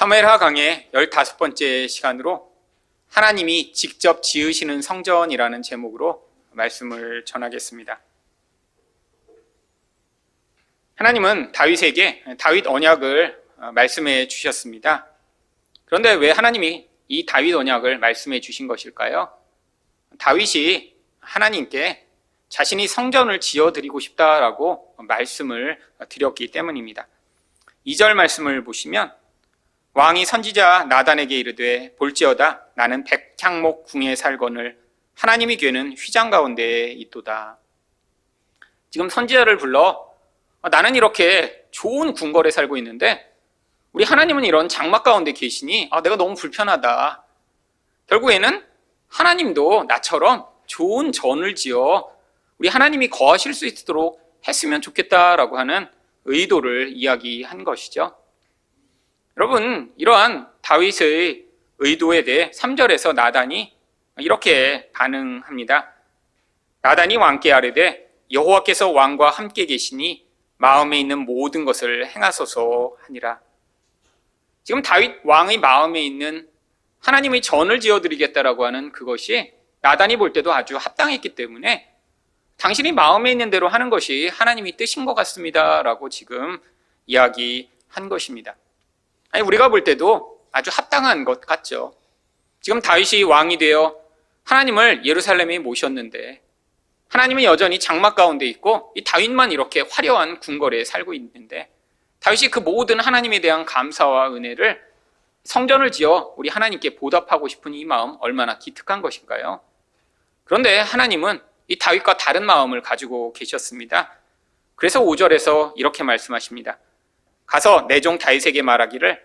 사무엘하 강의 15번째 시간으로 하나님이 직접 지으시는 성전이라는 제목으로 말씀을 전하겠습니다. 하나님은 다윗에게 다윗 언약을 말씀해 주셨습니다. 그런데 왜 하나님이 이 다윗 언약을 말씀해 주신 것일까요? 다윗이 하나님께 자신이 성전을 지어드리고 싶다라고 말씀을 드렸기 때문입니다. 2절 말씀을 보시면 왕이 선지자 나단에게 이르되 볼지어다 나는 백향목 궁에 살거늘 하나님이 괴는 휘장 가운데에 있도다. 지금 선지자를 불러 나는 이렇게 좋은 궁궐에 살고 있는데 우리 하나님은 이런 장막 가운데 계시니 내가 너무 불편하다. 결국에는 하나님도 나처럼 좋은 전을 지어 우리 하나님이 거하실 수 있도록 했으면 좋겠다라고 하는 의도를 이야기한 것이죠. 여러분, 이러한 다윗의 의도에 대해 3절에서 나단이 이렇게 반응합니다. 나단이 왕께 아뢰되 여호와께서 왕과 함께 계시니 마음에 있는 모든 것을 행하소서 하니라. 지금 다윗 왕의 마음에 있는 하나님의 전을 지어드리겠다라고 하는 그것이 나단이 볼 때도 아주 합당했기 때문에 당신이 마음에 있는 대로 하는 것이 하나님의 뜻인 것 같습니다 라고 지금 이야기한 것입니다. 우리가 볼 때도 아주 합당한 것 같죠. 지금 다윗이 왕이 되어 하나님을 예루살렘에 모셨는데 하나님은 여전히 장막 가운데 있고 이 다윗만 이렇게 화려한 궁궐에 살고 있는데 다윗이 그 모든 하나님에 대한 감사와 은혜를 성전을 지어 우리 하나님께 보답하고 싶은 이 마음 얼마나 기특한 것인가요? 그런데 하나님은 이 다윗과 다른 마음을 가지고 계셨습니다. 그래서 5절에서 이렇게 말씀하십니다. 가서 내 종 다윗에게 말하기를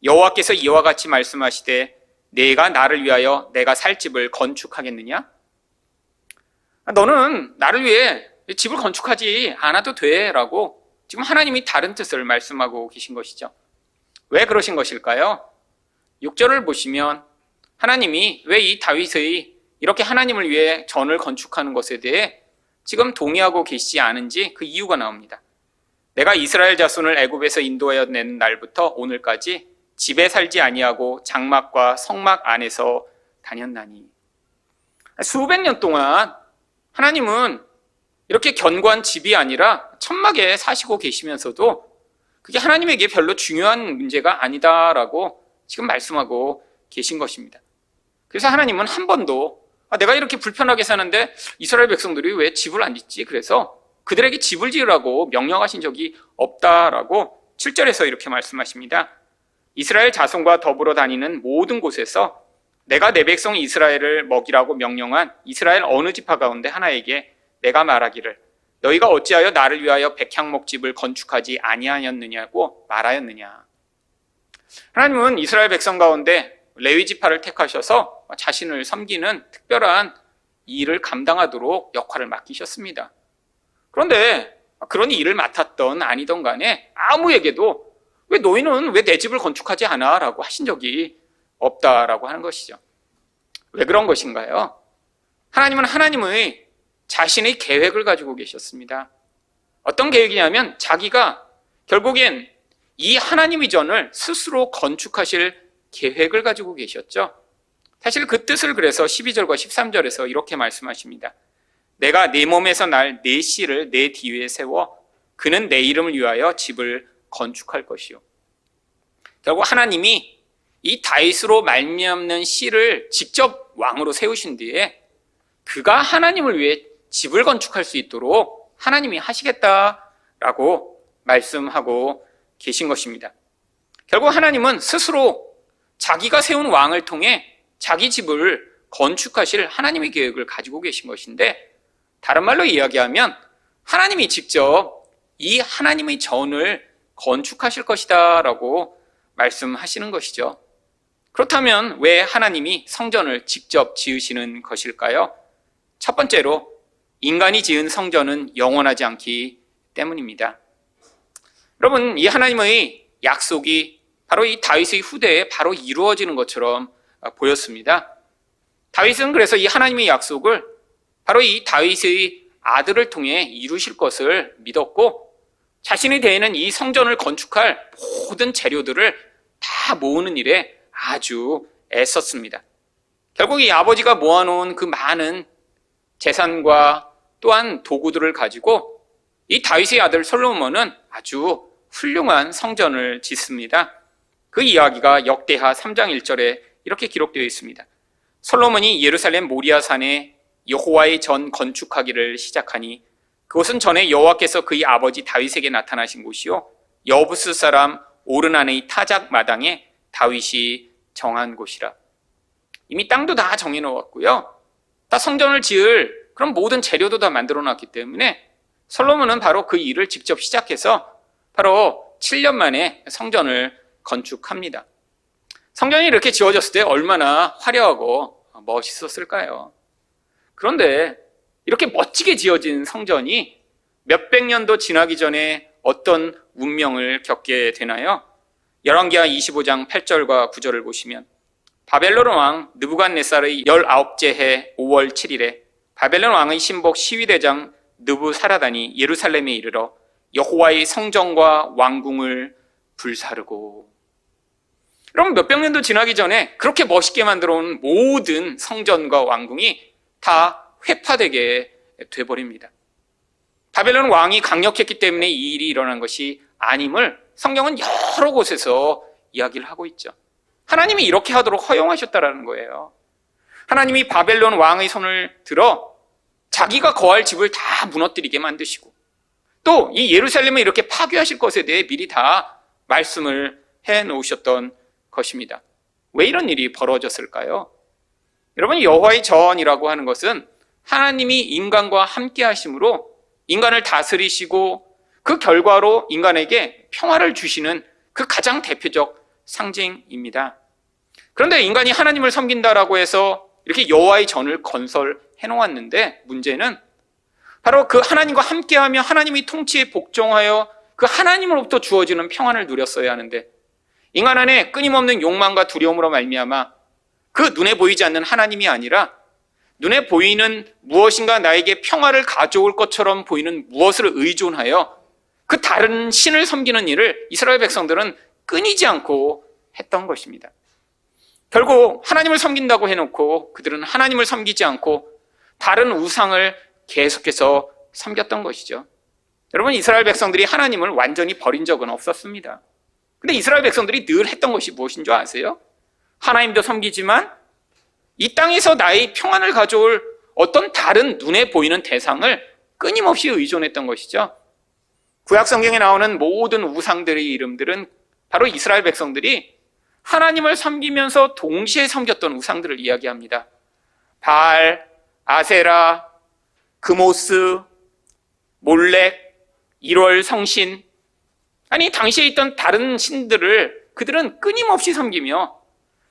여호와께서 이와 같이 말씀하시되 내가 나를 위하여 내가 살 집을 건축하겠느냐? 너는 나를 위해 집을 건축하지 않아도 돼 라고 지금 하나님이 다른 뜻을 말씀하고 계신 것이죠. 왜 그러신 것일까요? 6절을 보시면 하나님이 왜 이 다윗의 이렇게 하나님을 위해 전을 건축하는 것에 대해 지금 동의하고 계시지 않은지 그 이유가 나옵니다. 내가 이스라엘 자손을 애굽에서 인도하여 낸 날부터 오늘까지 집에 살지 아니하고 장막과 성막 안에서 다녔나니. 수백 년 동안 하나님은 이렇게 견고한 집이 아니라 천막에 사시고 계시면서도 그게 하나님에게 별로 중요한 문제가 아니다라고 지금 말씀하고 계신 것입니다. 그래서 하나님은 한 번도 내가 이렇게 불편하게 사는데 이스라엘 백성들이 왜 집을 안 짓지? 그래서 그들에게 집을 지으라고 명령하신 적이 없다라고 7절에서 이렇게 말씀하십니다. 이스라엘 자손과 더불어 다니는 모든 곳에서 내가 내 백성 이스라엘을 먹이라고 명령한 이스라엘 어느 지파 가운데 하나에게 내가 말하기를 너희가 어찌하여 나를 위하여 백향목집을 건축하지 아니하였느냐고 말하였느냐. 하나님은 이스라엘 백성 가운데 레위 지파를 택하셔서 자신을 섬기는 특별한 일을 감당하도록 역할을 맡기셨습니다. 그런데 그런 일을 맡았던 아니던 간에 아무에게도 왜 너희는 왜 내 집을 건축하지 않아? 라고 하신 적이 없다라고 하는 것이죠. 왜 그런 것인가요? 하나님은 하나님의 자신의 계획을 가지고 계셨습니다. 어떤 계획이냐면 자기가 결국엔 이 하나님의 전을 스스로 건축하실 계획을 가지고 계셨죠. 사실 그 뜻을 그래서 12절과 13절에서 이렇게 말씀하십니다. 내가 내 몸에서 날 내 씨를 내 뒤에 세워 그는 내 이름을 위하여 집을 건축할 것이요. 결국 하나님이 이 다윗으로 말미암는 씨를 직접 왕으로 세우신 뒤에 그가 하나님을 위해 집을 건축할 수 있도록 하나님이 하시겠다라고 말씀하고 계신 것입니다. 결국 하나님은 스스로 자기가 세운 왕을 통해 자기 집을 건축하실 하나님의 계획을 가지고 계신 것인데 다른 말로 이야기하면 하나님이 직접 이 하나님의 전을 건축하실 것이다 라고 말씀하시는 것이죠. 그렇다면 왜 하나님이 성전을 직접 지으시는 것일까요? 첫 번째로 인간이 지은 성전은 영원하지 않기 때문입니다. 여러분, 이 하나님의 약속이 바로 이 다윗의 후대에 바로 이루어지는 것처럼 보였습니다. 다윗은 그래서 이 하나님의 약속을 바로 이 다윗의 아들을 통해 이루실 것을 믿었고 자신이 대해는 이 성전을 건축할 모든 재료들을 다 다 모으는 일에 아주 애썼습니다. 결국 이 아버지가 모아놓은 그 많은 재산과 또한 도구들을 가지고 이 다윗의 아들 솔로몬은 아주 훌륭한 성전을 짓습니다. 그 이야기가 역대하 3장 1절에 이렇게 기록되어 있습니다. 솔로몬이 예루살렘 모리아산에 여호와의 전 건축하기를 시작하니 그곳은 전에 여호와께서 그의 아버지 다윗에게 나타나신 곳이요 여부스 사람 오르난의 타작 마당에 다윗이 정한 곳이라. 이미 땅도 다 정해놓았고요. 다 성전을 지을 그런 모든 재료도 다 만들어놨기 때문에 솔로몬은 바로 그 일을 직접 시작해서 바로 7년 만에 성전을 건축합니다. 성전이 이렇게 지어졌을 때 얼마나 화려하고 멋있었을까요? 그런데 이렇게 멋지게 지어진 성전이 몇백 년도 지나기 전에 어떤 운명을 겪게 되나요? 열왕기하 25장 8절과 9절을 보시면 바벨론 왕 느부갓네살의 19째 해 5월 7일에 바벨론 왕의 신복 시위대장 느부사라단이 예루살렘에 이르러 여호와의 성전과 왕궁을 불사르고. 그럼 몇백 년도 지나기 전에 그렇게 멋있게 만들어 온 모든 성전과 왕궁이 다 회파되게 돼버립니다. 바벨론 왕이 강력했기 때문에 이 일이 일어난 것이 아님을 성경은 여러 곳에서 이야기를 하고 있죠. 하나님이 이렇게 하도록 허용하셨다라는 거예요. 하나님이 바벨론 왕의 손을 들어 자기가 거할 집을 다 무너뜨리게 만드시고 또 이 예루살렘을 이렇게 파괴하실 것에 대해 미리 다 말씀을 해놓으셨던 것입니다. 왜 이런 일이 벌어졌을까요? 여러분, 여호와의 전이라고 하는 것은 하나님이 인간과 함께 하심으로 인간을 다스리시고 그 결과로 인간에게 평화를 주시는 그 가장 대표적 상징입니다. 그런데 인간이 하나님을 섬긴다라고 해서 이렇게 여호와의 전을 건설해 놓았는데 문제는 바로 그 하나님과 함께하며 하나님의 통치에 복종하여 그 하나님으로부터 주어지는 평안을 누렸어야 하는데 인간 안에 끊임없는 욕망과 두려움으로 말미암아 그 눈에 보이지 않는 하나님이 아니라 눈에 보이는 무엇인가 나에게 평화를 가져올 것처럼 보이는 무엇을 의존하여 그 다른 신을 섬기는 일을 이스라엘 백성들은 끊이지 않고 했던 것입니다. 결국 하나님을 섬긴다고 해놓고 그들은 하나님을 섬기지 않고 다른 우상을 계속해서 섬겼던 것이죠. 여러분, 이스라엘 백성들이 하나님을 완전히 버린 적은 없었습니다. 근데 이스라엘 백성들이 늘 했던 것이 무엇인 줄 아세요? 하나님도 섬기지만 이 땅에서 나의 평안을 가져올 어떤 다른 눈에 보이는 대상을 끊임없이 의존했던 것이죠. 구약 성경에 나오는 모든 우상들의 이름들은 바로 이스라엘 백성들이 하나님을 섬기면서 동시에 섬겼던 우상들을 이야기합니다. 바알, 아세라, 그모스, 몰렉, 1월 성신, 아니 당시에 있던 다른 신들을 그들은 끊임없이 섬기며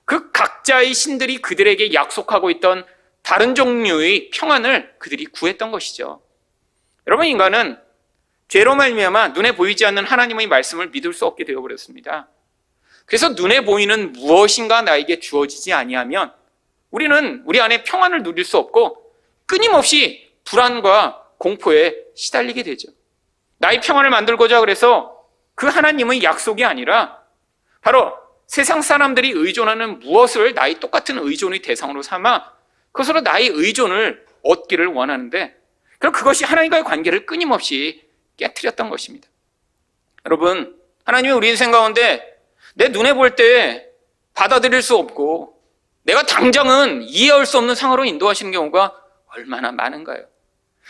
그 각자의 신들이 그들에게 약속하고 있던 다른 종류의 평안을 그들이 구했던 것이죠. 여러분, 인간은 죄로 말미암아 눈에 보이지 않는 하나님의 말씀을 믿을 수 없게 되어버렸습니다. 그래서 눈에 보이는 무엇인가 나에게 주어지지 아니하면 우리는 우리 안에 평안을 누릴 수 없고 끊임없이 불안과 공포에 시달리게 되죠. 나의 평안을 만들고자 그래서 그 하나님의 약속이 아니라 바로 세상 사람들이 의존하는 무엇을 나의 똑같은 의존의 대상으로 삼아 그것으로 나의 의존을 얻기를 원하는데 그럼 그것이 하나님과의 관계를 끊임없이 깨트렸던 것입니다. 여러분, 하나님이 우리 인생 가운데 내 눈에 볼 때 받아들일 수 없고 내가 당장은 이해할 수 없는 상황으로 인도하시는 경우가 얼마나 많은가요?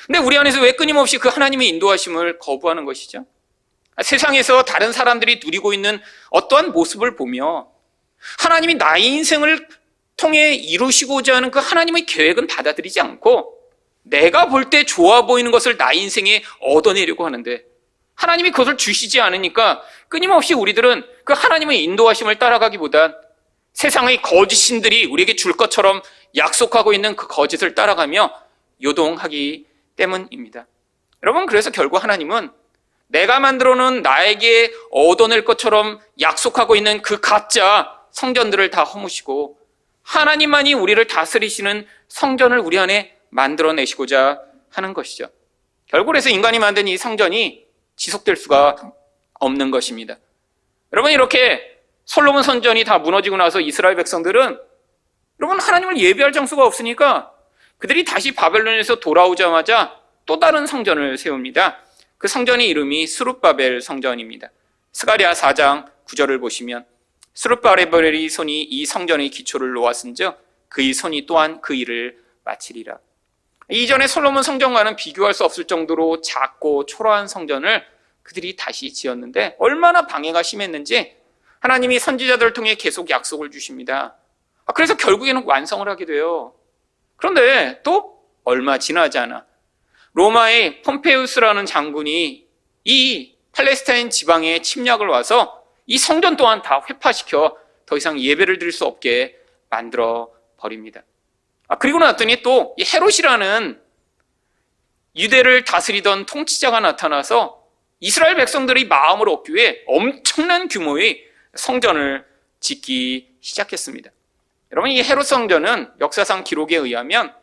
근데 우리 안에서 왜 끊임없이 그 하나님의 인도하심을 거부하는 것이죠? 세상에서 다른 사람들이 누리고 있는 어떠한 모습을 보며 하나님이 나의 인생을 통해 이루시고자 하는 그 하나님의 계획은 받아들이지 않고 내가 볼 때 좋아 보이는 것을 나의 인생에 얻어내려고 하는데 하나님이 그것을 주시지 않으니까 끊임없이 우리들은 그 하나님의 인도하심을 따라가기보단 세상의 거짓신들이 우리에게 줄 것처럼 약속하고 있는 그 거짓을 따라가며 요동하기 때문입니다. 여러분, 그래서 결국 하나님은 내가 만들어 놓은 나에게 얻어낼 것처럼 약속하고 있는 그 가짜 성전들을 다 허무시고 하나님만이 우리를 다스리시는 성전을 우리 안에 만들어내시고자 하는 것이죠. 결국 그래서 인간이 만든 이 성전이 지속될 수가 없는 것입니다. 여러분, 이렇게 솔로몬 성전이 다 무너지고 나서 이스라엘 백성들은 여러분 하나님을 예배할 장소가 없으니까 그들이 다시 바벨론에서 돌아오자마자 또 다른 성전을 세웁니다. 그 성전의 이름이 스룹바벨 성전입니다. 스가랴 4장 9절을 보시면 스룹바벨의 손이 이 성전의 기초를 놓았은즉 그의 손이 또한 그 일을 마치리라. 이전에 솔로몬 성전과는 비교할 수 없을 정도로 작고 초라한 성전을 그들이 다시 지었는데 얼마나 방해가 심했는지 하나님이 선지자들을 통해 계속 약속을 주십니다. 그래서 결국에는 완성을 하게 돼요. 그런데 또 얼마 지나지 않아 로마의 폼페우스라는 장군이 이 팔레스타인 지방에 침략을 와서 이 성전 또한 다 회파시켜 더 이상 예배를 드릴 수 없게 만들어 버립니다. 그리고 났더니 또 이 헤롯이라는 유대를 다스리던 통치자가 나타나서 이스라엘 백성들의 마음을 얻기 위해 엄청난 규모의 성전을 짓기 시작했습니다. 여러분, 이 헤롯 성전은 역사상 기록에 의하면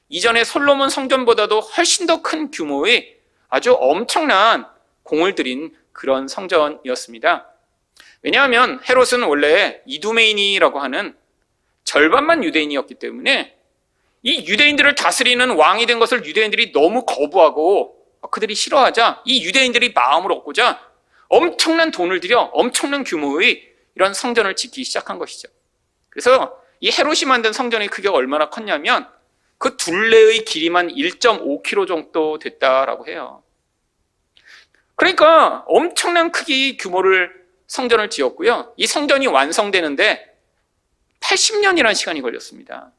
이전에 솔로몬 성전보다도 훨씬 더 큰 규모의 아주 엄청난 공을 들인 그런 성전이었습니다. 왜냐하면 헤롯은 원래 이두메인이라고 하는 절반만 유대인이었기 때문에 이 유대인들을 다스리는 왕이 된 것을 유대인들이 너무 거부하고 그들이 싫어하자 이 유대인들이 마음을 얻고자 엄청난 돈을 들여 엄청난 규모의 이런 성전을 짓기 시작한 것이죠. 그래서 이 헤롯이 만든 성전의 크기가 얼마나 컸냐면 그 둘레의 길이만 1.5km 정도 됐다라고 해요. 그러니까 엄청난 크기의 규모를 성전을 지었고요. 이 성전이 완성되는데 80년이라는 시간이 걸렸습니다.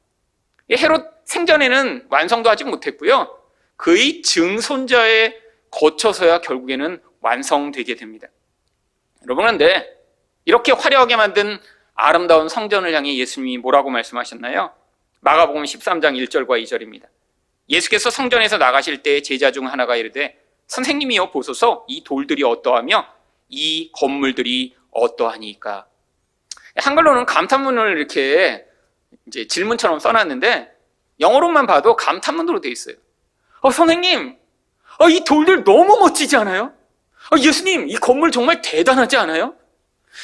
이 헤롯 생전에는 완성도 하지 못했고요. 그의 증손자에 거쳐서야 결국에는 완성되게 됩니다. 여러분, 그런데 이렇게 화려하게 만든 아름다운 성전을 향해 예수님이 뭐라고 말씀하셨나요? 마가복음 13장 1절과 2절입니다. 예수께서 성전에서 나가실 때 제자 중 하나가 이르되 선생님이여 보소서 이 돌들이 어떠하며 이 건물들이 어떠하니까. 한글로는 감탄문을 이렇게 이제 질문처럼 써놨는데 영어로만 봐도 감탄문으로 되어 있어요. 선생님, 이 돌들 너무 멋지지 않아요? 예수님, 이 건물 정말 대단하지 않아요?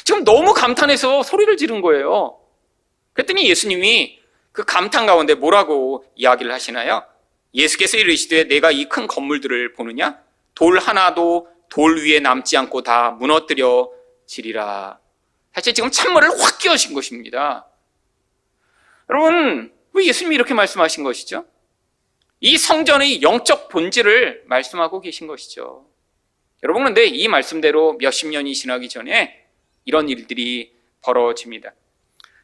지금 너무 감탄해서 소리를 지른 거예요. 그랬더니 예수님이 그 감탄 가운데 뭐라고 이야기를 하시나요? 예수께서 이르시되 내가 이 큰 건물들을 보느냐? 돌 하나도 돌 위에 남지 않고 다 무너뜨려 지리라. 사실 지금 찬물을 확 끼얹으신 것입니다. 여러분, 왜 예수님이 이렇게 말씀하신 것이죠? 이 성전의 영적 본질을 말씀하고 계신 것이죠. 여러분, 그런데 이 말씀대로 몇십 년이 지나기 전에 이런 일들이 벌어집니다.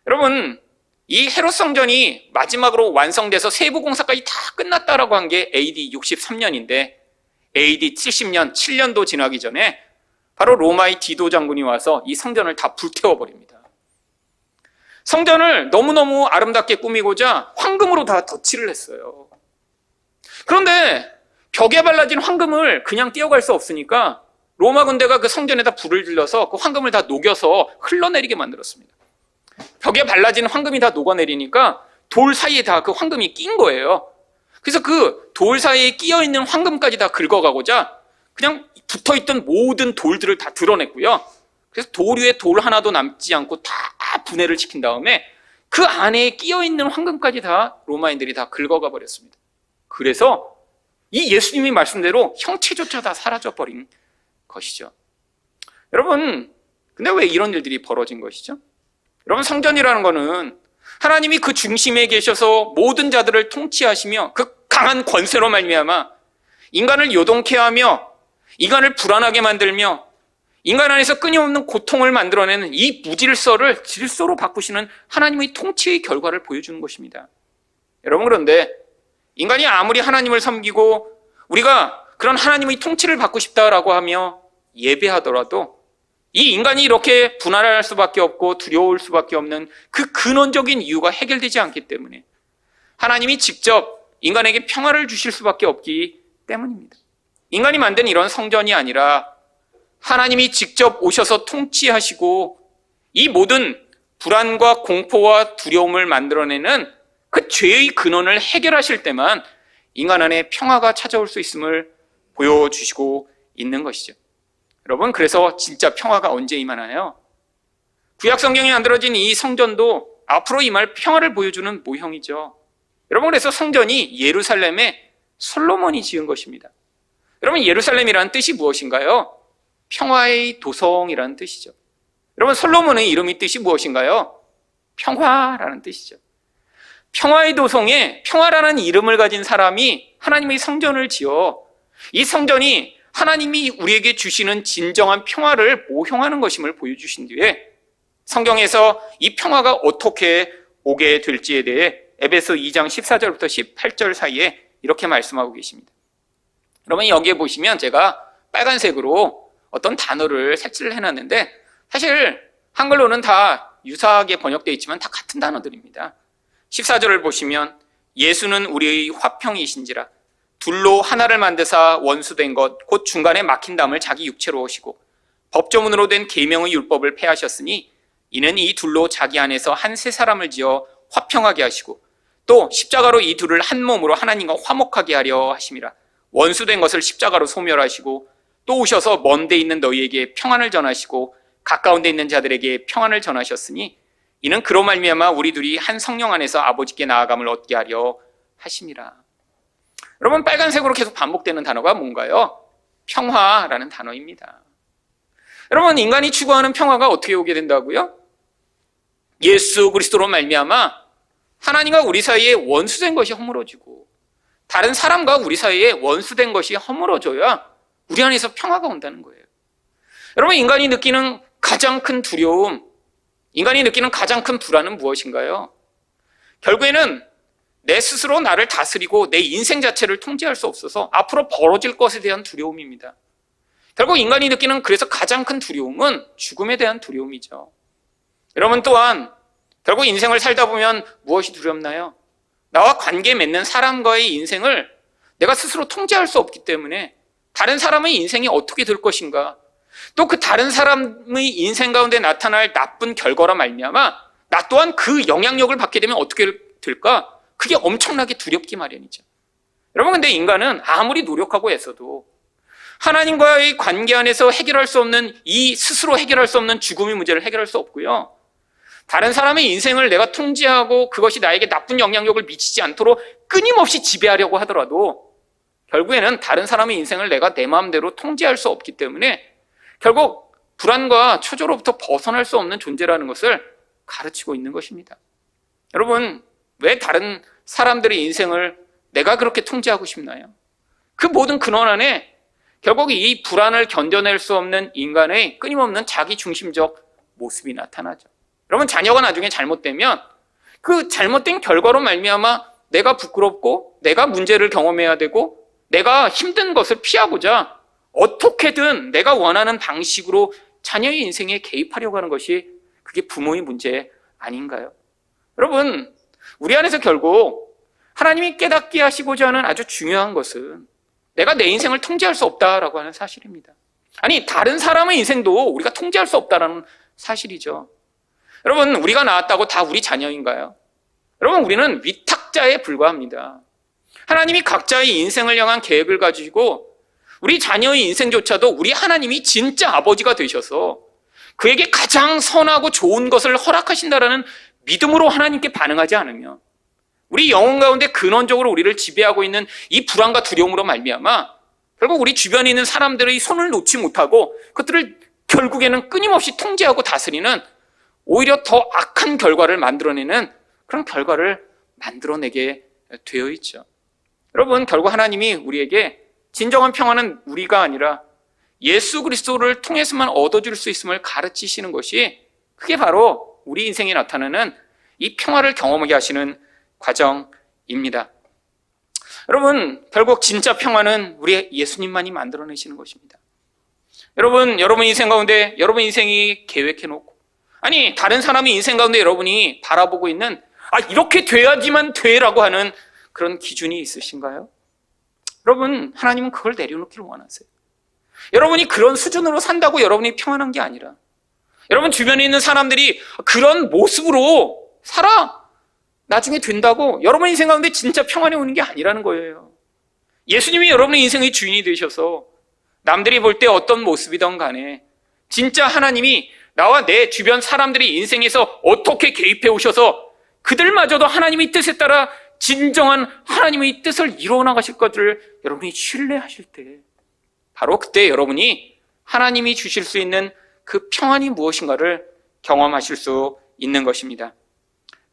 여러분, 이 헤롯 성전이 마지막으로 완성돼서 세부 공사까지 다 끝났다라고 한 게 AD 63년인데 AD 70년, 7년도 지나기 전에 바로 로마의 디도 장군이 와서 이 성전을 다 불태워버립니다. 성전을 너무너무 아름답게 꾸미고자 황금으로 다 덧칠을 했어요. 그런데 벽에 발라진 황금을 그냥 띄어갈 수 없으니까 로마 군대가 그 성전에다 불을 질러서 그 황금을 다 녹여서 흘러내리게 만들었습니다. 벽에 발라진 황금이 다 녹아내리니까 돌 사이에 다 그 황금이 낀 거예요. 그래서 그 돌 사이에 끼어있는 황금까지 다 긁어가고자 그냥 붙어있던 모든 돌들을 다 드러냈고요. 그래서 돌 위에 돌 하나도 남지 않고 다 분해를 시킨 다음에 그 안에 끼어있는 황금까지 다 로마인들이 다 긁어가 버렸습니다. 그래서 이 예수님이 말씀대로 형체조차 다 사라져버린 것이죠. 여러분, 근데 왜 이런 일들이 벌어진 것이죠? 여러분, 성전이라는 거는 하나님이 그 중심에 계셔서 모든 자들을 통치하시며 그 강한 권세로 말미암아 인간을 요동케 하며 인간을 불안하게 만들며 인간 안에서 끊임없는 고통을 만들어내는 이 무질서를 질서로 바꾸시는 하나님의 통치의 결과를 보여주는 것입니다. 여러분, 그런데 인간이 아무리 하나님을 섬기고 우리가 그런 하나님의 통치를 받고 싶다라고 하며 예배하더라도 이 인간이 이렇게 분할할 수밖에 없고 두려울 수밖에 없는 그 근원적인 이유가 해결되지 않기 때문에 하나님이 직접 인간에게 평화를 주실 수밖에 없기 때문입니다. 인간이 만든 이런 성전이 아니라 하나님이 직접 오셔서 통치하시고 이 모든 불안과 공포와 두려움을 만들어내는 그 죄의 근원을 해결하실 때만 인간 안에 평화가 찾아올 수 있음을 보여주시고 있는 것이죠. 여러분, 그래서 진짜 평화가 언제 임하나요? 구약 성경에 만들어진 이 성전도 앞으로 임할 평화를 보여주는 모형이죠. 여러분, 그래서 성전이 예루살렘에 솔로몬이 지은 것입니다. 여러분, 예루살렘이라는 뜻이 무엇인가요? 평화의 도성이라는 뜻이죠. 여러분, 솔로몬의 이름의 뜻이 무엇인가요? 평화라는 뜻이죠. 평화의 도성에 평화라는 이름을 가진 사람이 하나님의 성전을 지어 이 성전이 하나님이 우리에게 주시는 진정한 평화를 모형하는 것임을 보여주신 뒤에 성경에서 이 평화가 어떻게 오게 될지에 대해 에베소 2장 14절부터 18절 사이에 이렇게 말씀하고 계십니다. 여러분, 여기에 보시면 제가 빨간색으로 어떤 단어를 색칠을 해놨는데 사실 한글로는 다 유사하게 번역되어 있지만 다 같은 단어들입니다. 14절을 보시면 예수는 우리의 화평이신지라 둘로 하나를 만드사 원수된 것 곧 중간에 막힌 담을 자기 육체로 오시고 법조문으로 된 계명의 율법을 폐하셨으니 이는 이 둘로 자기 안에서 한 세 사람을 지어 화평하게 하시고 또 십자가로 이 둘을 한 몸으로 하나님과 화목하게 하려 하심이라. 원수된 것을 십자가로 소멸하시고 또 오셔서 먼 데 있는 너희에게 평안을 전하시고 가까운 데 있는 자들에게 평안을 전하셨으니 이는 그로 말미암아 우리 둘이 한 성령 안에서 아버지께 나아감을 얻게 하려 하심이라. 여러분, 빨간색으로 계속 반복되는 단어가 뭔가요? 평화라는 단어입니다. 여러분, 인간이 추구하는 평화가 어떻게 오게 된다고요? 예수 그리스도로 말미암아 하나님과 우리 사이에 원수된 것이 허물어지고 다른 사람과 우리 사이에 원수된 것이 허물어져야 우리 안에서 평화가 온다는 거예요. 여러분, 인간이 느끼는 가장 큰 두려움, 인간이 느끼는 가장 큰 불안은 무엇인가요? 결국에는 내 스스로 나를 다스리고 내 인생 자체를 통제할 수 없어서 앞으로 벌어질 것에 대한 두려움입니다. 결국 인간이 느끼는 그래서 가장 큰 두려움은 죽음에 대한 두려움이죠. 여러분, 또한 결국 인생을 살다 보면 무엇이 두렵나요? 나와 관계 맺는 사람과의 인생을 내가 스스로 통제할 수 없기 때문에 다른 사람의 인생이 어떻게 될 것인가, 또 그 다른 사람의 인생 가운데 나타날 나쁜 결과로 말미암아 나 또한 그 영향력을 받게 되면 어떻게 될까? 그게 엄청나게 두렵기 마련이죠. 여러분, 근데 인간은 아무리 노력하고 애써도 하나님과의 관계 안에서 해결할 수 없는 이 스스로 해결할 수 없는 죽음의 문제를 해결할 수 없고요. 다른 사람의 인생을 내가 통제하고 그것이 나에게 나쁜 영향력을 미치지 않도록 끊임없이 지배하려고 하더라도 결국에는 다른 사람의 인생을 내가 내 마음대로 통제할 수 없기 때문에 결국 불안과 초조로부터 벗어날 수 없는 존재라는 것을 가르치고 있는 것입니다. 여러분, 왜 다른 사람들의 인생을 내가 그렇게 통제하고 싶나요? 그 모든 근원 안에 결국 이 불안을 견뎌낼 수 없는 인간의 끊임없는 자기중심적 모습이 나타나죠. 여러분, 자녀가 나중에 잘못되면 그 잘못된 결과로 말미암아 내가 부끄럽고 내가 문제를 경험해야 되고 내가 힘든 것을 피하고자 어떻게든 내가 원하는 방식으로 자녀의 인생에 개입하려고 하는 것이 그게 부모의 문제 아닌가요? 여러분, 우리 안에서 결국 하나님이 깨닫게 하시고자 하는 아주 중요한 것은 내가 내 인생을 통제할 수 없다라고 하는 사실입니다. 아니, 다른 사람의 인생도 우리가 통제할 수 없다라는 사실이죠. 여러분, 우리가 낳았다고 다 우리 자녀인가요? 여러분, 우리는 위탁자에 불과합니다. 하나님이 각자의 인생을 향한 계획을 가지고 우리 자녀의 인생조차도 우리 하나님이 진짜 아버지가 되셔서 그에게 가장 선하고 좋은 것을 허락하신다라는 믿음으로 하나님께 반응하지 않으면 우리 영혼 가운데 근원적으로 우리를 지배하고 있는 이 불안과 두려움으로 말미암아 결국 우리 주변에 있는 사람들의 손을 놓지 못하고 그것들을 결국에는 끊임없이 통제하고 다스리는 오히려 더 악한 결과를 만들어내는 그런 결과를 만들어내게 되어 있죠. 여러분, 결국 하나님이 우리에게 진정한 평화는 우리가 아니라 예수 그리스도를 통해서만 얻어줄 수 있음을 가르치시는 것이 그게 바로 우리 인생에 나타나는 이 평화를 경험하게 하시는 과정입니다. 여러분, 결국 진짜 평화는 우리 예수님만이 만들어내시는 것입니다. 여러분 인생 가운데 여러분 인생이 계획해놓고 아니 다른 사람의 인생 가운데 여러분이 바라보고 있는 이렇게 돼야지만 돼라고 하는 그런 기준이 있으신가요? 여러분, 하나님은 그걸 내려놓기를 원하세요. 여러분이 그런 수준으로 산다고 여러분이 평안한 게 아니라 여러분 주변에 있는 사람들이 그런 모습으로 살아 나중에 된다고 여러분 인생 가운데 진짜 평안이 오는 게 아니라는 거예요. 예수님이 여러분의 인생의 주인이 되셔서 남들이 볼 때 어떤 모습이든 간에 진짜 하나님이 나와 내 주변 사람들이 인생에서 어떻게 개입해 오셔서 그들마저도 하나님의 뜻에 따라 진정한 하나님의 뜻을 이루어 나가실 것들을 여러분이 신뢰하실 때, 바로 그때 여러분이 하나님이 주실 수 있는 그 평안이 무엇인가를 경험하실 수 있는 것입니다.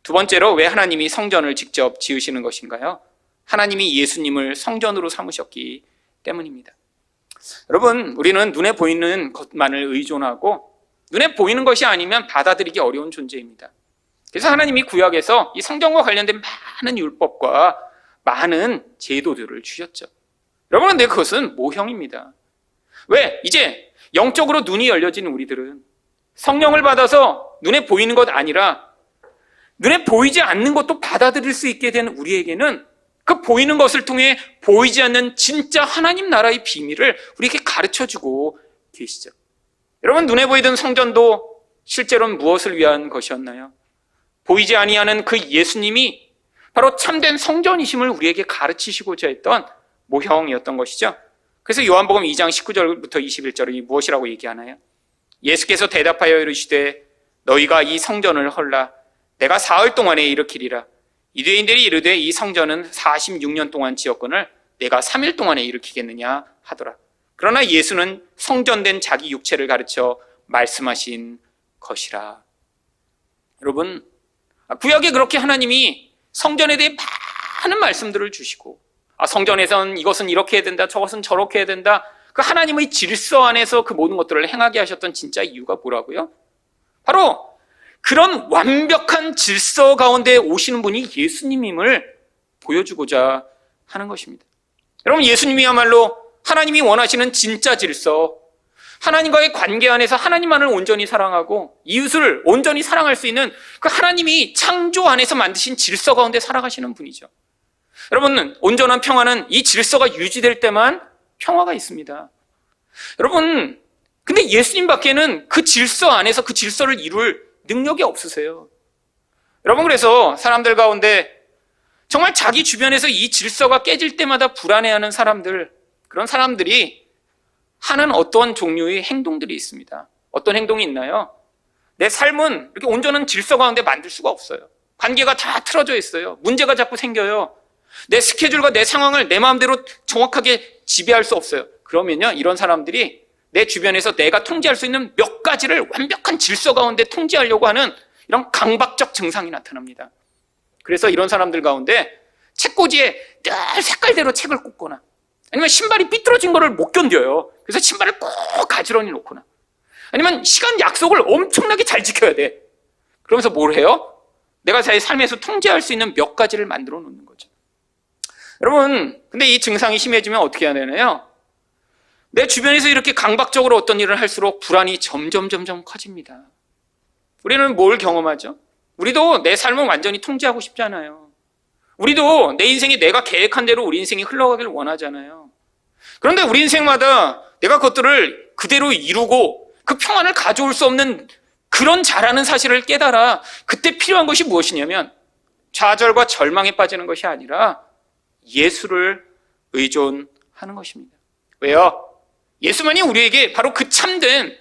두 번째로, 왜 하나님이 성전을 직접 지으시는 것인가요? 하나님이 예수님을 성전으로 삼으셨기 때문입니다. 여러분, 우리는 눈에 보이는 것만을 의존하고 눈에 보이는 것이 아니면 받아들이기 어려운 존재입니다. 그래서 하나님이 구약에서 이 성전과 관련된 많은 율법과 많은 제도들을 주셨죠. 여러분, 근데 그것은 모형입니다. 왜? 이제 영적으로 눈이 열려진 우리들은 성령을 받아서 눈에 보이는 것 아니라 눈에 보이지 않는 것도 받아들일 수 있게 된 우리에게는 그 보이는 것을 통해 보이지 않는 진짜 하나님 나라의 비밀을 우리에게 가르쳐주고 계시죠. 여러분, 눈에 보이던 성전도 실제로는 무엇을 위한 것이었나요? 보이지 아니하는 그 예수님이 바로 참된 성전이심을 우리에게 가르치시고자 했던 모형이었던 것이죠. 그래서 요한복음 2장 19절부터 21절이 무엇이라고 얘기하나요? 예수께서 대답하여 이르시되 너희가 이 성전을 헐라 내가 사흘 동안에 일으키리라. 유대인들이 이르되 이 성전은 46년 동안 지었거늘 내가 3일 동안에 일으키겠느냐 하더라. 그러나 예수는 성전된 자기 육체를 가르쳐 말씀하신 것이라. 여러분, 구약에 그렇게 하나님이 성전에 대해 많은 말씀들을 주시고, 성전에선 이것은 이렇게 해야 된다, 저것은 저렇게 해야 된다, 그 하나님의 질서 안에서 그 모든 것들을 행하게 하셨던 진짜 이유가 뭐라고요? 바로 그런 완벽한 질서 가운데 오시는 분이 예수님임을 보여주고자 하는 것입니다. 여러분, 예수님이야말로 하나님이 원하시는 진짜 질서, 하나님과의 관계 안에서 하나님만을 온전히 사랑하고 이웃을 온전히 사랑할 수 있는 그 하나님이 창조 안에서 만드신 질서 가운데 살아가시는 분이죠. 여러분, 온전한 평화는 이 질서가 유지될 때만 평화가 있습니다. 여러분, 근데 예수님 밖에는 그 질서 안에서 그 질서를 이룰 능력이 없으세요. 여러분, 그래서 사람들 가운데 정말 자기 주변에서 이 질서가 깨질 때마다 불안해하는 사람들, 그런 사람들이 하는 어떤 종류의 행동들이 있습니다. 어떤 행동이 있나요? 내 삶은 이렇게 온전한 질서 가운데 만들 수가 없어요. 관계가 다 틀어져 있어요. 문제가 자꾸 생겨요. 내 스케줄과 내 상황을 내 마음대로 정확하게 지배할 수 없어요. 그러면요, 이런 사람들이 내 주변에서 내가 통제할 수 있는 몇 가지를 완벽한 질서 가운데 통제하려고 하는 이런 강박적 증상이 나타납니다. 그래서 이런 사람들 가운데 책꽂이에 늘 색깔대로 책을 꽂거나, 아니면 신발이 삐뚤어진 거를 못 견뎌요. 그래서 신발을 꼭 가지런히 놓거나, 아니면 시간 약속을 엄청나게 잘 지켜야 돼. 그러면서 뭘 해요? 내가 제 삶에서 통제할 수 있는 몇 가지를 만들어 놓는 거죠. 여러분, 근데 이 증상이 심해지면 어떻게 해야 되나요? 내 주변에서 이렇게 강박적으로 어떤 일을 할수록 불안이 점점 커집니다. 우리는 뭘 경험하죠? 우리도 내 삶을 완전히 통제하고 싶지 않아요. 우리도 내 인생이 내가 계획한 대로 우리 인생이 흘러가길 원하잖아요. 그런데 우리 인생마다 내가 그것들을 그대로 이루고 그 평안을 가져올 수 없는 그런 자라는 사실을 깨달아 그때 필요한 것이 무엇이냐면 좌절과 절망에 빠지는 것이 아니라 예수를 의존하는 것입니다. 왜요? 예수만이 우리에게 바로 그 참된,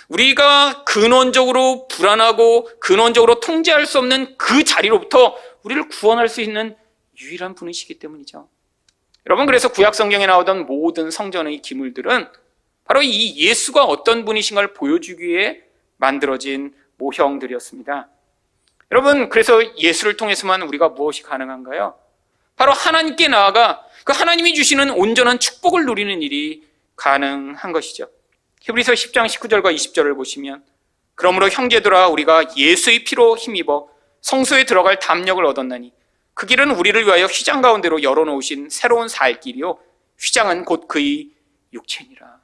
우리가 근원적으로 불안하고 근원적으로 통제할 수 없는 그 자리로부터 우리를 구원할 수 있는 유일한 분이시기 때문이죠. 여러분, 그래서 구약 성경에 나오던 모든 성전의 기물들은 바로 이 예수가 어떤 분이신가를 보여주기 위해 만들어진 모형들이었습니다. 여러분, 그래서 예수를 통해서만 우리가 무엇이 가능한가요? 바로 하나님께 나아가 그 하나님이 주시는 온전한 축복을 누리는 일이 가능한 것이죠. 히브리서 10장 19절과 20절을 보시면, 그러므로 형제들아 우리가 예수의 피로 힘입어 성소에 들어갈 담력을 얻었나니 그 길은 우리를 위하여 휘장 가운데로 열어놓으신 새로운 살 길이요 휘장은 곧 그의 육체니라.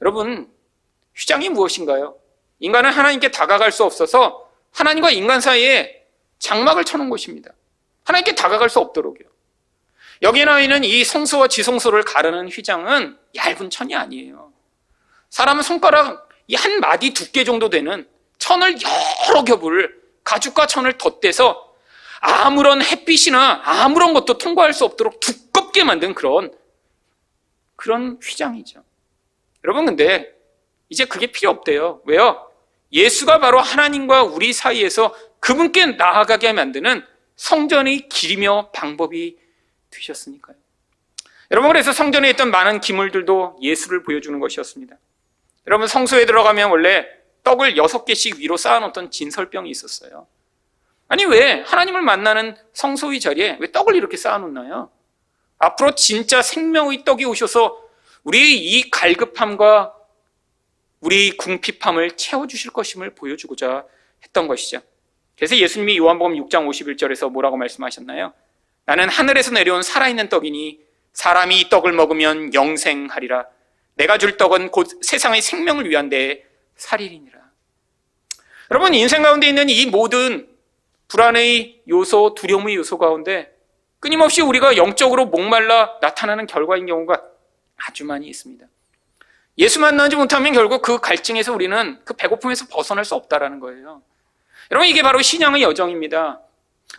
여러분, 휘장이 무엇인가요? 인간은 하나님께 다가갈 수 없어서 하나님과 인간 사이에 장막을 쳐놓은 것입니다. 하나님께 다가갈 수 없도록요. 여기에 나와 있는 이 성소와 지성소를 가르는 휘장은 얇은 천이 아니에요. 사람은 손가락 이 한 마디 두께 정도 되는 천을 여러 겹을, 가죽과 천을 덧대서 아무런 햇빛이나 아무런 것도 통과할 수 없도록 두껍게 만든 그런 휘장이죠. 여러분, 근데 이제 그게 필요 없대요. 왜요? 예수가 바로 하나님과 우리 사이에서 그분께 나아가게 만드는 성전의 길이며 방법이 되셨으니까요. 여러분, 그래서 성전에 있던 많은 기물들도 예수를 보여주는 것이었습니다. 여러분, 성소에 들어가면 원래 떡을 6개씩 위로 쌓아놓던 진설병이 있었어요. 아니, 왜 하나님을 만나는 성소의 자리에 왜 떡을 이렇게 쌓아놓나요? 앞으로 진짜 생명의 떡이 오셔서 우리의 이 갈급함과 우리 궁핍함을 채워주실 것임을 보여주고자 했던 것이죠. 그래서 예수님이 요한복음 6장 51절에서 뭐라고 말씀하셨나요? 나는 하늘에서 내려온 살아있는 떡이니 사람이 이 떡을 먹으면 영생하리라. 내가 줄 떡은 곧 세상의 생명을 위한 데 살이니라. 여러분, 인생 가운데 있는 이 모든 불안의 요소, 두려움의 요소 가운데 끊임없이 우리가 영적으로 목말라 나타나는 결과인 경우가 아주 많이 있습니다. 예수 만나지 못하면 결국 그 갈증에서 우리는 그 배고픔에서 벗어날 수 없다는 거예요. 여러분, 이게 바로 신앙의 여정입니다.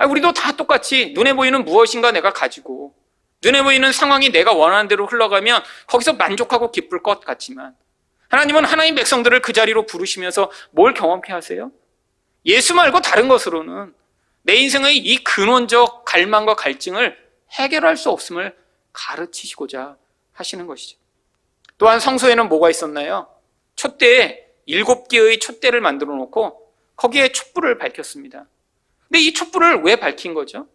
우리도 다 똑같이 눈에 보이는 무엇인가 내가 가지고 눈에 보이는 상황이 내가 원하는 대로 흘러가면 거기서 만족하고 기쁠 것 같지만 하나님은 하나님 백성들을 그 자리로 부르시면서 뭘 경험케 하세요? 예수 말고 다른 것으로는 내 인생의 이 근원적 갈망과 갈증을 해결할 수 없음을 가르치시고자 하시는 것이죠. 또한 성소에는 뭐가 있었나요? 촛대에 7개의 촛대를 만들어 놓고 거기에 촛불을 밝혔습니다. 근데 이 촛불을 왜 밝힌 거죠?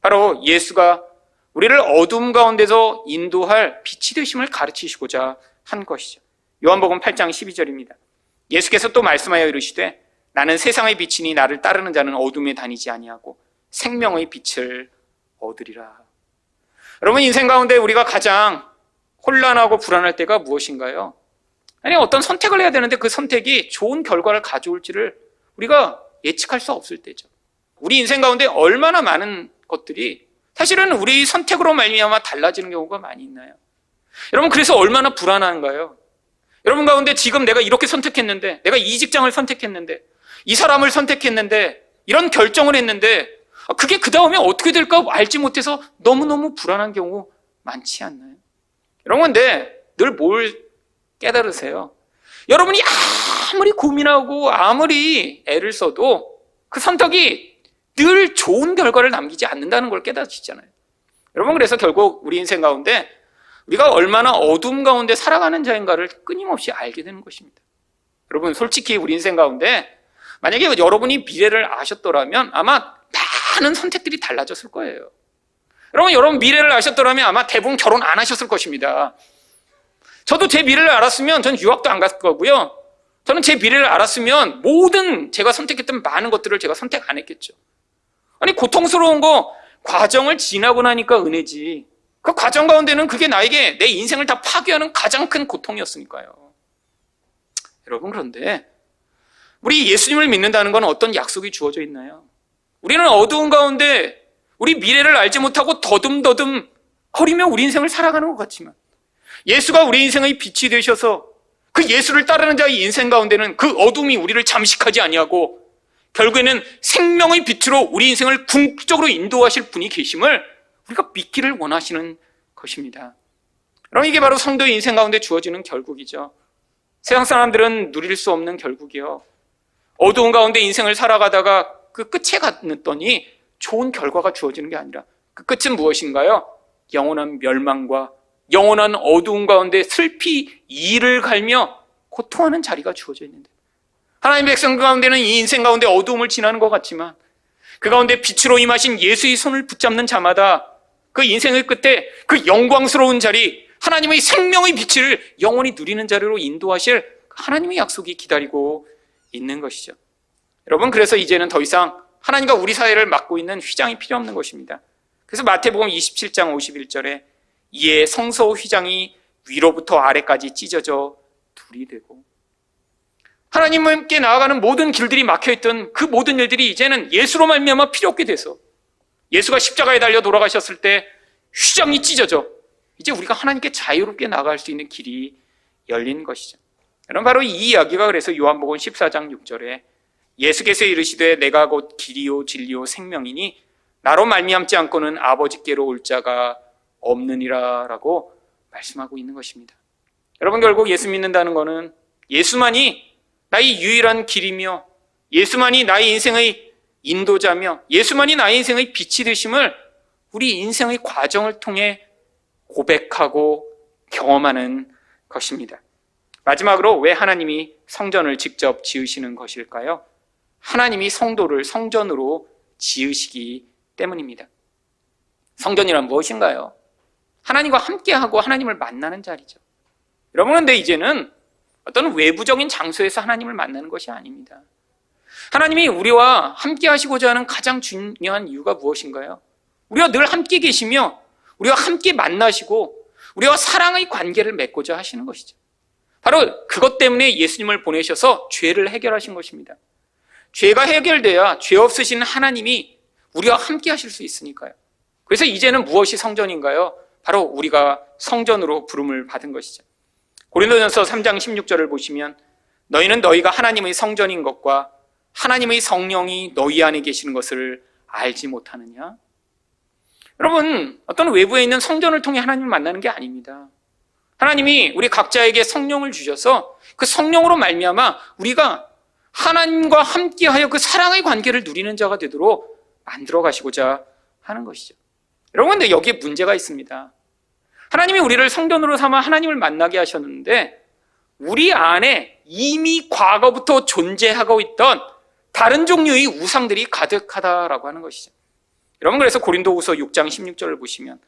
바로 예수가 우리를 어둠 가운데서 인도할 빛이 되심을 가르치시고자 한 것이죠. 요한복음 8장 12절입니다. 예수께서 또 말씀하여 이르시되 나는 세상의 빛이니 나를 따르는 자는 어둠에 다니지 아니하고 생명의 빛을 얻으리라. 여러분, 인생 가운데 우리가 가장 혼란하고 불안할 때가 무엇인가요? 아니, 어떤 선택을 해야 되는데 그 선택이 좋은 결과를 가져올지를 우리가 예측할 수 없을 때죠. 우리 인생 가운데 얼마나 많은 것들이 사실은 우리 선택으로 말미암아 달라지는 경우가 많이 있나요? 여러분, 그래서 얼마나 불안한가요? 여러분 가운데 지금 내가 이렇게 선택했는데, 내가 이 직장을 선택했는데, 이 사람을 선택했는데, 이런 결정을 했는데 그게 그 다음에 어떻게 될까 알지 못해서 너무너무 불안한 경우 많지 않나요? 여러분, 근데 늘 뭘 깨달으세요? 여러분이 아무리 고민하고 아무리 애를 써도 그 선택이 늘 좋은 결과를 남기지 않는다는 걸 깨닫으시잖아요. 여러분, 그래서 결국 우리 인생 가운데 우리가 얼마나 어둠 가운데 살아가는 자인가를 끊임없이 알게 되는 것입니다. 여러분, 솔직히 우리 인생 가운데 만약에 여러분이 미래를 아셨더라면 아마 많은 선택들이 달라졌을 거예요. 여러분 미래를 아셨더라면 아마 대부분 결혼 안 하셨을 것입니다. 저도 제 미래를 알았으면 전 유학도 안 갔을 거고요. 저는 제 미래를 알았으면 모든 제가 선택했던 많은 것들을 제가 선택 안 했겠죠. 아니, 고통스러운 거 과정을 지나고 나니까 은혜지, 그 과정 가운데는 그게 나에게 내 인생을 다 파괴하는 가장 큰 고통이었으니까요. 여러분, 그런데 우리 예수님을 믿는다는 건 어떤 약속이 주어져 있나요? 우리는 어두운 가운데 우리 미래를 알지 못하고 더듬더듬 거리며 우리 인생을 살아가는 것 같지만 예수가 우리 인생의 빛이 되셔서 그 예수를 따르는 자의 인생 가운데는 그 어둠이 우리를 잠식하지 아니하고 결국에는 생명의 빛으로 우리 인생을 궁극적으로 인도하실 분이 계심을 우리가 믿기를 원하시는 것입니다. 그럼 이게 바로 성도의 인생 가운데 주어지는 결국이죠. 세상 사람들은 누릴 수 없는 결국이요. 어두운 가운데 인생을 살아가다가 그 끝에 갔더니 좋은 결과가 주어지는 게 아니라 그 끝은 무엇인가요? 영원한 멸망과 영원한 어두운 가운데 슬피 이를 갈며 고통하는 자리가 주어져 있는데, 하나님의 백성 가운데는 이 인생 가운데 어두움을 지나는 것 같지만 그 가운데 빛으로 임하신 예수의 손을 붙잡는 자마다 그 인생의 끝에 그 영광스러운 자리, 하나님의 생명의 빛을 영원히 누리는 자리로 인도하실 하나님의 약속이 기다리고 있는 것이죠. 여러분, 그래서 이제는 더 이상 하나님과 우리 사이를 막고 있는 휘장이 필요 없는 것입니다. 그래서 마태복음 27장 51절에 이에 성소 휘장이 위로부터 아래까지 찢어져 둘이 되고, 하나님께 나아가는 모든 길들이 막혀있던 그 모든 일들이 이제는 예수로 말미암아 필요 없게 돼서 예수가 십자가에 달려 돌아가셨을 때 휘장이 찢어져 이제 우리가 하나님께 자유롭게 나아갈 수 있는 길이 열린 것이죠. 여러분, 바로 이 이야기가 그래서 요한복음 14장 6절에 예수께서 이르시되 내가 곧 길이요 진리요 생명이니 나로 말미암지 않고는 아버지께로 올 자가 없느니라 라고 말씀하고 있는 것입니다. 여러분, 결국 예수 믿는다는 것은 예수만이 나의 유일한 길이며 예수만이 나의 인생의 인도자며 예수만이 나의 인생의 빛이 되심을 우리 인생의 과정을 통해 고백하고 경험하는 것입니다. 마지막으로 왜 하나님이 성전을 직접 지으시는 것일까요? 하나님이 성도를 성전으로 지으시기 때문입니다. 성전이란 무엇인가요? 하나님과 함께하고 하나님을 만나는 자리죠. 여러분, 근데 이제는 어떤 외부적인 장소에서 하나님을 만나는 것이 아닙니다. 하나님이 우리와 함께 하시고자 하는 가장 중요한 이유가 무엇인가요? 우리와 늘 함께 계시며 우리와 함께 만나시고 우리와 사랑의 관계를 맺고자 하시는 것이죠. 바로 그것 때문에 예수님을 보내셔서 죄를 해결하신 것입니다. 죄가 해결돼야 죄 없으신 하나님이 우리와 함께 하실 수 있으니까요. 그래서 이제는 무엇이 성전인가요? 바로 우리가 성전으로 부름을 받은 것이죠. 고린도전서 3장 16절을 보시면 너희는 너희가 하나님의 성전인 것과 하나님의 성령이 너희 안에 계시는 것을 알지 못하느냐? 여러분, 어떤 외부에 있는 성전을 통해 하나님을 만나는 게 아닙니다. 하나님이 우리 각자에게 성령을 주셔서 그 성령으로 말미암아 우리가 하나님과 함께하여 그 사랑의 관계를 누리는 자가 되도록 만들어 가시고자 하는 것이죠. 여러분, 근데 여기에 문제가 있습니다. 하나님이 우리를 성전으로 삼아 하나님을 만나게 하셨는데 우리 안에 이미 과거부터 존재하고 있던 다른 종류의 우상들이 가득하다라고 하는 것이죠. 여러분, 그래서 고린도후서 6장 16절을 보시면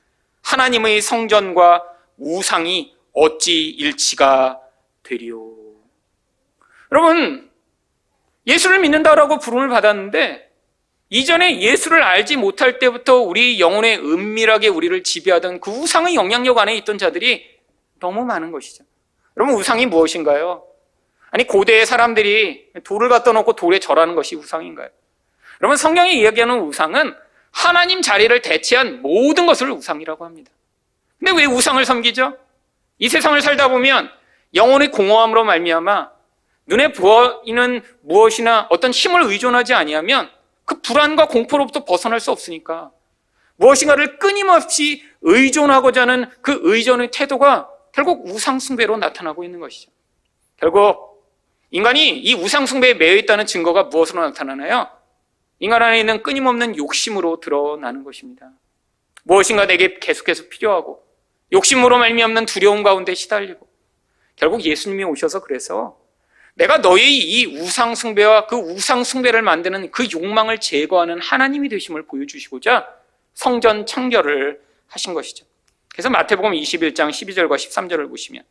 하나님의 성전과 우상이 어찌 일치가 되리요. 여러분, 예수를 믿는다라고 부름을 받았는데 이전에 예수를 알지 못할 때부터 우리 영혼에 은밀하게 우리를 지배하던 그 우상의 영향력 안에 있던 자들이 너무 많은 것이죠. 여러분, 우상이 무엇인가요? 아니, 고대의 사람들이 돌을 갖다 놓고 돌에 절하는 것이 우상인가요? 여러분, 성경이 이야기하는 우상은 하나님 자리를 대체한 모든 것을 우상이라고 합니다. 근데 왜 우상을 섬기죠? 이 세상을 살다 보면 영혼의 공허함으로 말미암아 눈에 보이는 무엇이나 어떤 힘을 의존하지 아니하면 그 불안과 공포로부터 벗어날 수 없으니까 무엇인가를 끊임없이 의존하고자 하는 그 의존의 태도가 결국 우상숭배로 나타나고 있는 것이죠. 결국 인간이 이 우상숭배에 매여 있다는 증거가 무엇으로 나타나나요? 인간 안에 있는 끊임없는 욕심으로 드러나는 것입니다. 무엇인가 내게 계속해서 필요하고 욕심으로 말미암는 두려움 가운데 시달리고 결국 예수님이 오셔서 그래서 내가 너의 이 우상숭배와 그 우상숭배를 만드는 그 욕망을 제거하는 하나님이 되심을 보여주시고자 성전 창결을 하신 것이죠. 그래서 마태복음 21장 12절과 13절을 보시면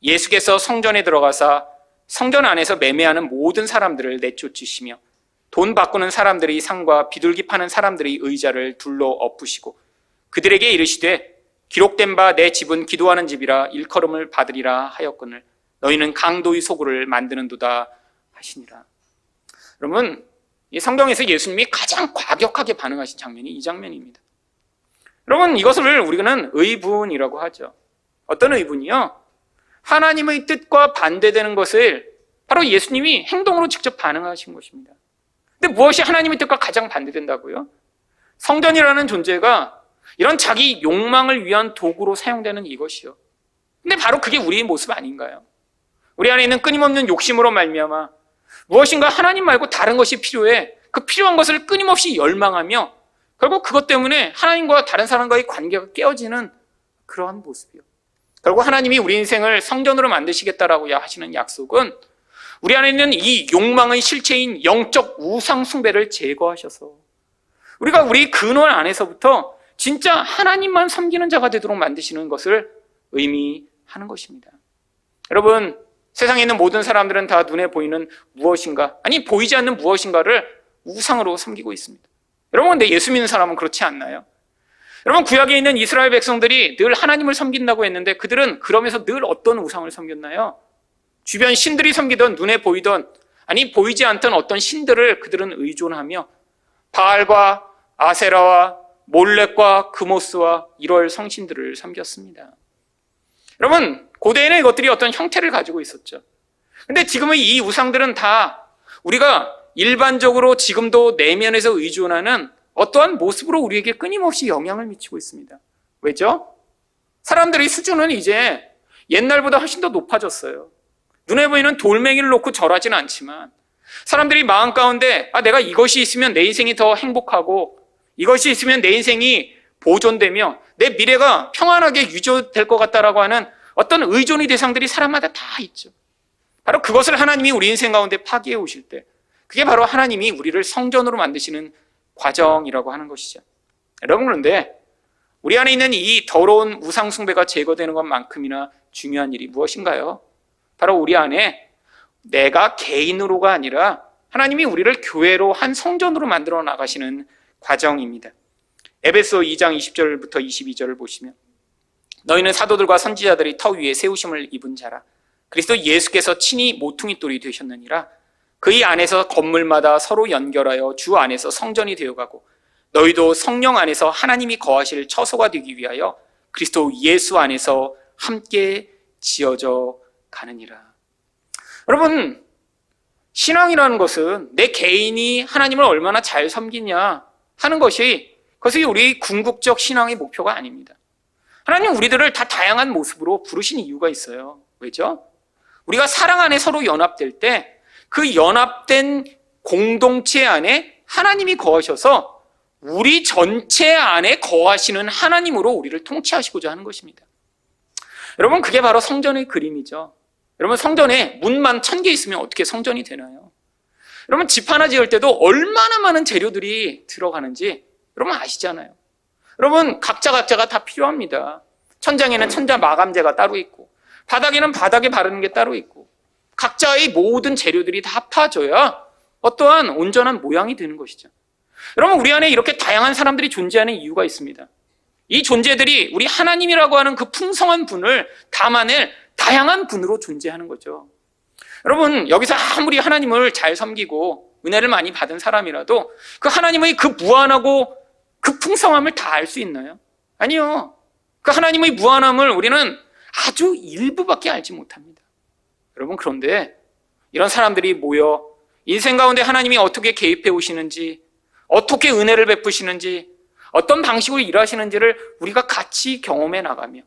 예수께서 성전에 들어가사 성전 안에서 매매하는 모든 사람들을 내쫓으시며 돈 바꾸는 사람들의 상과 비둘기 파는 사람들의 의자를 둘러 엎으시고 그들에게 이르시되 기록된 바 내 집은 기도하는 집이라 일컬음을 받으리라 하였거늘 너희는 강도의 소굴을 만드는도다 하시니라. 여러분, 이 성경에서 예수님이 가장 과격하게 반응하신 장면이 이 장면입니다. 여러분, 이것을 우리는 의분이라고 하죠. 어떤 의분이요? 하나님의 뜻과 반대되는 것을 바로 예수님이 행동으로 직접 반응하신 것입니다. 근데 무엇이 하나님의 뜻과 가장 반대된다고요? 성전이라는 존재가 이런 자기 욕망을 위한 도구로 사용되는 이것이요. 근데 바로 그게 우리의 모습 아닌가요? 우리 안에 있는 끊임없는 욕심으로 말미암아 무엇인가 하나님 말고 다른 것이 필요해 그 필요한 것을 끊임없이 열망하며 결국 그것 때문에 하나님과 다른 사람과의 관계가 깨어지는 그러한 모습이요. 결국 하나님이 우리 인생을 성전으로 만드시겠다라고 하시는 약속은 우리 안에 있는 이 욕망의 실체인 영적 우상 숭배를 제거하셔서 우리가 우리 근원 안에서부터 진짜 하나님만 섬기는 자가 되도록 만드시는 것을 의미하는 것입니다. 여러분, 세상에 있는 모든 사람들은 다 눈에 보이는 무엇인가, 아니 보이지 않는 무엇인가를 우상으로 섬기고 있습니다. 여러분, 근데 예수 믿는 사람은 그렇지 않나요? 여러분, 구약에 있는 이스라엘 백성들이 늘 하나님을 섬긴다고 했는데 그들은 그러면서 늘 어떤 우상을 섬겼나요? 주변 신들이 섬기던 눈에 보이던 아니 보이지 않던 어떤 신들을 그들은 의존하며 바알과 아세라와 몰렉과 그모스와 이럴 성신들을 섬겼습니다. 여러분, 고대에는 이것들이 어떤 형태를 가지고 있었죠. 근데 지금의 이 우상들은 다 우리가 일반적으로 지금도 내면에서 의존하는 어떠한 모습으로 우리에게 끊임없이 영향을 미치고 있습니다. 왜죠? 사람들의 수준은 이제 옛날보다 훨씬 더 높아졌어요. 눈에 보이는 돌멩이를 놓고 절하지는 않지만 사람들이 마음 가운데 내가 이것이 있으면 내 인생이 더 행복하고 이것이 있으면 내 인생이 보존되며 내 미래가 평안하게 유지될 것 같다라고 하는 어떤 의존의 대상들이 사람마다 다 있죠. 바로 그것을 하나님이 우리 인생 가운데 파기해 오실 때 그게 바로 하나님이 우리를 성전으로 만드시는 과정이라고 하는 것이죠. 여러분, 그런데 우리 안에 있는 이 더러운 우상 숭배가 제거되는 것만큼이나 중요한 일이 무엇인가요? 바로 우리 안에 내가 개인으로가 아니라 하나님이 우리를 교회로 한 성전으로 만들어 나가시는 과정입니다. 에베소 2장 20절부터 22절을 보시면 너희는 사도들과 선지자들이 터 위에 세우심을 입은 자라. 그리스도 예수께서 친히 모퉁이 돌이 되셨느니라. 그의 안에서 건물마다 서로 연결하여 주 안에서 성전이 되어가고 너희도 성령 안에서 하나님이 거하실 처소가 되기 위하여 그리스도 예수 안에서 함께 지어져 가느니라. 여러분, 신앙이라는 것은 내 개인이 하나님을 얼마나 잘 섬기냐 하는 것이 그것이 우리 궁극적 신앙의 목표가 아닙니다. 하나님 우리들을 다 다양한 모습으로 부르신 이유가 있어요. 왜죠? 우리가 사랑 안에 서로 연합될 때 그 연합된 공동체 안에 하나님이 거하셔서 우리 전체 안에 거하시는 하나님으로 우리를 통치하시고자 하는 것입니다. 여러분, 그게 바로 성전의 그림이죠. 여러분, 성전에 문만 1000개 있으면 어떻게 성전이 되나요? 여러분, 집 하나 지을 때도 얼마나 많은 재료들이 들어가는지 여러분 아시잖아요. 여러분, 각자가 다 필요합니다. 천장에는 천장 마감재가 따로 있고 바닥에는 바닥에 바르는 게 따로 있고 각자의 모든 재료들이 다 합쳐져야 어떠한 온전한 모양이 되는 것이죠. 여러분, 우리 안에 이렇게 다양한 사람들이 존재하는 이유가 있습니다. 이 존재들이 우리 하나님이라고 하는 그 풍성한 분을 담아낼 다양한 분으로 존재하는 거죠. 여러분, 여기서 아무리 하나님을 잘 섬기고 은혜를 많이 받은 사람이라도 그 하나님의 그 무한하고 그 풍성함을 다 알 수 있나요? 아니요. 그 하나님의 무한함을 우리는 아주 일부밖에 알지 못합니다. 여러분, 그런데 이런 사람들이 모여 인생 가운데 하나님이 어떻게 개입해 오시는지, 어떻게 은혜를 베푸시는지, 어떤 방식으로 일하시는지를 우리가 같이 경험해 나가며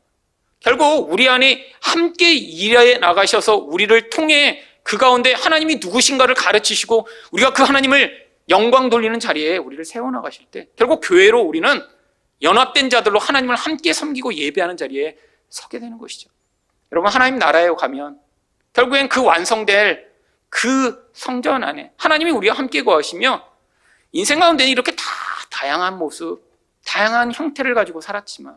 결국 우리 안에 함께 일해 나가셔서 우리를 통해 그 가운데 하나님이 누구신가를 가르치시고 우리가 그 하나님을 영광 돌리는 자리에 우리를 세워나가실 때 결국 교회로 우리는 연합된 자들로 하나님을 함께 섬기고 예배하는 자리에 서게 되는 것이죠. 여러분, 하나님 나라에 가면 결국엔 그 완성될 그 성전 안에 하나님이 우리와 함께 거하시며 인생 가운데 이렇게 다 다양한 모습, 다양한 형태를 가지고 살았지만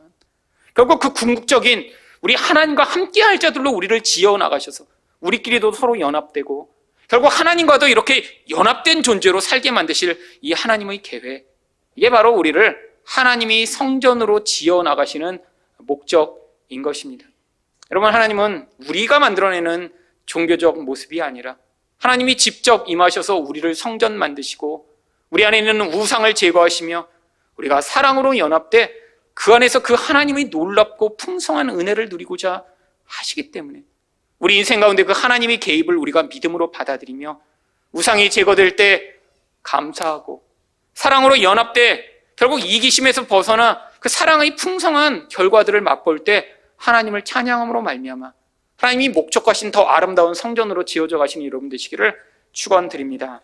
결국 그 궁극적인 우리 하나님과 함께할 자들로 우리를 지어 나가셔서 우리끼리도 서로 연합되고 결국 하나님과도 이렇게 연합된 존재로 살게 만드실 이 하나님의 계획, 이게 바로 우리를 하나님이 성전으로 지어 나가시는 목적인 것입니다. 여러분, 하나님은 우리가 만들어내는 종교적 모습이 아니라 하나님이 직접 임하셔서 우리를 성전 만드시고 우리 안에 있는 우상을 제거하시며 우리가 사랑으로 연합돼 그 안에서 그 하나님의 놀랍고 풍성한 은혜를 누리고자 하시기 때문에 우리 인생 가운데 그 하나님의 개입을 우리가 믿음으로 받아들이며 우상이 제거될 때 감사하고 사랑으로 연합돼 결국 이기심에서 벗어나 그 사랑의 풍성한 결과들을 맛볼 때 하나님을 찬양함으로 말미암아 하나님이 목적하신 더 아름다운 성전으로 지어져 가시는 여러분 되시기를 축원드립니다.